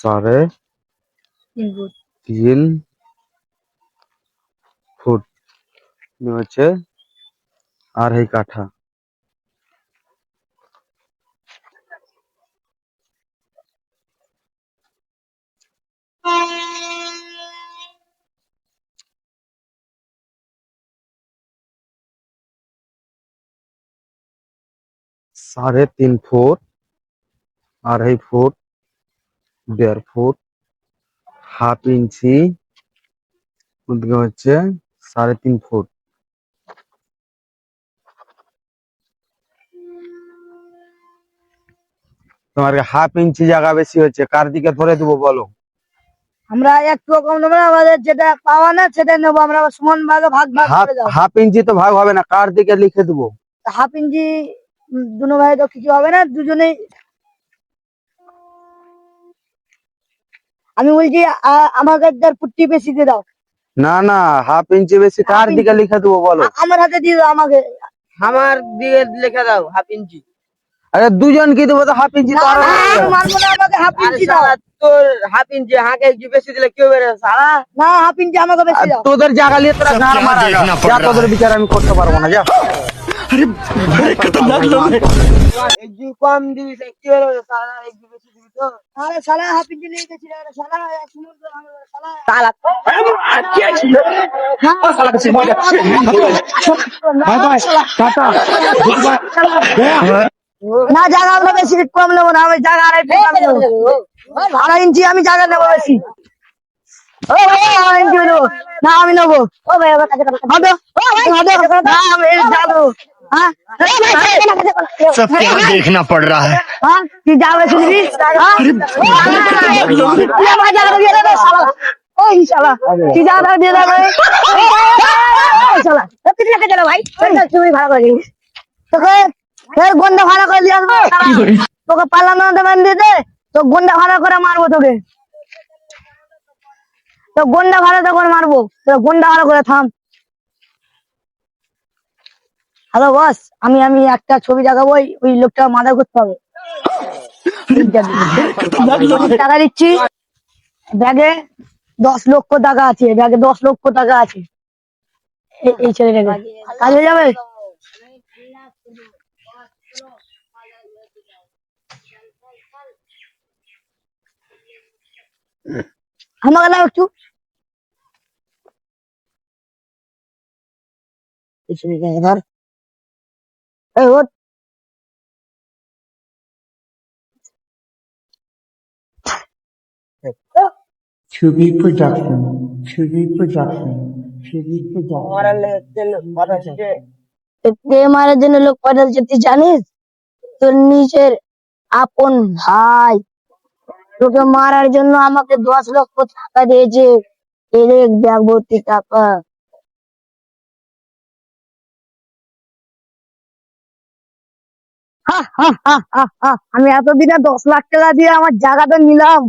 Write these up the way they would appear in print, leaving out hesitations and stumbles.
3.5 foot হচ্ছে 2.5 কাঠা। 3.5 foot, 2.5 foot, 1.5 foot, half inch হচ্ছে 3.5 ফুট। তোমার হাফ ইঞ্চি জায়গা বেশি হচ্ছে, কার দিকে ধরে দেবো বলো? আমরা একটু কম নেবো, আমাদের যেটা পাওয়া না সেটা নেবো, আমরা সমান ভাগে ভাগ করে দাও। হাফ ইঞ্চি তো ভাগ হবে না, কার দিকে লিখে দেবো? হাফ ইঞ্চি দুনো ভাই তো কিছু হবে না, দুজনেই। আমি বলছি আমাকে 1.5 ফুটটি বেশি দিয়ে দাও। না না, হাফ ইঞ্চি বেশি, কার দিকে লিখে দেবো বলো? আমার হাতে দিয়ে দাও, আমাকে আমার দিকে লিখে দাও হাফ ইঞ্চি। আরে দুজন কি দেবো তো? হাফ ইঞ্চি তো মানবো না, আমাকে হাফ ইঞ্চি দাও। তোর হাফ ইঞ্চি হাঁকে বেশি দিলে কেউ বেড়ে সারা না, হাফ ইঞ্চি আমাকে বেশি দাও। তোদের জায়গা নিয়ে তোরা গান মারা যা, তোদের বিচার আমি করতে পারবো না, যা। একটু কম দিবি কি হলো সারা, একটু বেশি দিবি তো। আরে শালা হাফ ইঞ্চি নিয়ে গেছি রে শালা, এক মিনিট শালা সালা না, জায়গা আমরা বেশি কম নেবো না, আমি জায়গা 2.5 ইঞ্চি আমি জায়গা নেবো বেশি। ও ভাই 2.5 ইঞ্চি নেবো না, আমি নেবো। ও ভাই আমার কাছে না, আমি যাবো। হ্যাঁ सब क्या देखना पड़ रहा है। হ্যাঁ তুই যাবে শুনবি? আমার জায়গা দিয়ে দেবে শালা, ওই শালা তুই জায়গা দিয়ে দেবে শালা। তুই রেখে চলো ভাই, তুমি ভাড়া করে দিবি তোকে, ফের গন্ডা ভাড়া করে দিয়ে আসবো। তোকে পাল্লা দেবেন দিতে, তো গন্ডা ভাড়া করে মারবো তোকে, তো গন্ডা ভাড়া তখন মারবো, তো গন্ডা ভাড়া করে থাম। হ্যালো বস, আমি একটা ছবি দেখাবো, ওই লোকটা মাথা করতে হবে। টাকা দিচ্ছি, ব্যাগে 10 লক্ষ টাকা আছে, ব্যাগে 10 লক্ষ টাকা আছে। এই ছেলেটাকে কাজ হয়ে যাবে। আমাকে দাও একটু। ধর এই ওঠ। Chubi Production, Chubi Production, Chubi Production. মারার জন্য লোক পাঠাচ্ছে তুই জানিস? তোর নিজের আপন ভাই তোকে মারার জন্য আমাকে 10 লক্ষ টাকা দিয়েছে, এর এক ব্যাগ ভর্তি টাকা। আমি এতদিনে 10 লাখ টাকা দিয়ে আমার জায়গাটা নিলাম।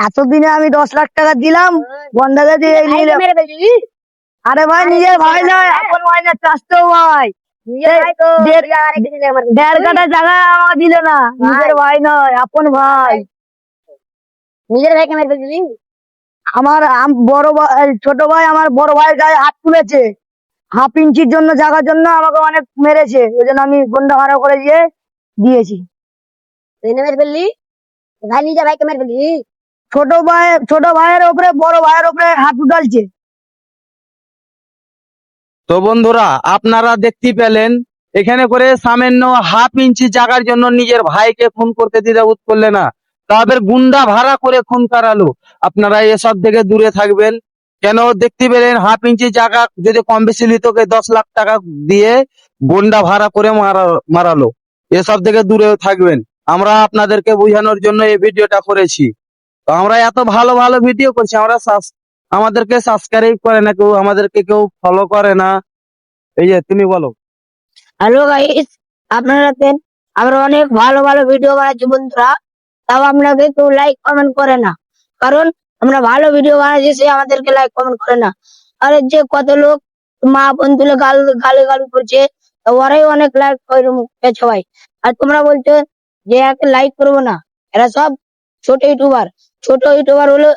এতদিনে আমি 10 লাখ টাকা দিলাম, বন্ধাকে দিয়ে নিলাম। আরে ভাই নিজের ভাই নয়, আপন ভাই না, চাষতো ভাই। 1.5 কাঠা জায়গা আমাকে দিলে না, নিজের ভাই নয়, আপন ভাই। নিজের ভাইকে মেরে ফেলছিলি? আমার বড় ভাই, ছোট ভাই আমার বড় ভাইয়ের গায়ে হাত তুলেছে, হাফ ইঞ্চির জন্য, জায়গার জন্য আমাকে অনেক মেরেছে, ওই জন্য আমি গন্ডা ভাড়া করে দিয়েছি। মেরে ফেললি ভাই, নিজের ভাইকে মেরে ফেললি? ছোট ভাইয়ের উপরে বড় ভাইয়ের উপরে হাত উঠালছে। তো বন্ধুরা আপনারা দেখতে পেলেন, এখানে করে সামান্য হাফ ইঞ্চি জায়গার জন্য নিজের ভাইকে খুন করতে দ্বিধাবোধ করলে না, তাদের গুন্ডা ভাড়া করে খুন করালো। আপনারা এসব থেকে দূরে থাকবেন। কেন দেখতে পেলেন, হাফ ইঞ্চি জায়গা যদি কম বেশি লিতকে 10 লাখ টাকা দিয়ে গুন্ডা ভাড়া করে মারালো। এসব থেকে দূরে থাকবেন। আমরা আপনাদেরকে বোঝানোর জন্য এই ভিডিওটা করেছি। তো আমরা এত ভালো ভালো ভিডিও করছি, আমাদেরকে সাবস্ক্রাইব করে না কেউ, আমাদেরকে কেউ ফলো করে না। এই যে তুমি বলো। হ্যালো গাইস, আপনারা দেখেন আমরা অনেক ভালো ভালো ভিডিও বানাচ্ছি বন্ধুরা, তাও আপনাকে কেউ লাইক কমেন্ট করে না, কারণ আমরা ভালো ভিডিও বানাচ্ছি, সে আমাদেরকে লাইক কমেন্ট করে না। আরে যে কত লোক মা বোন তুলে গালি করছে, তো ওরাই অনেক লাইক পেয়েছে ভাই। আর তোমরা বলছো যে একে লাইক করবো না, এরা সব ছোট ইউটিউবার। ছোট ইউটিউবার হলো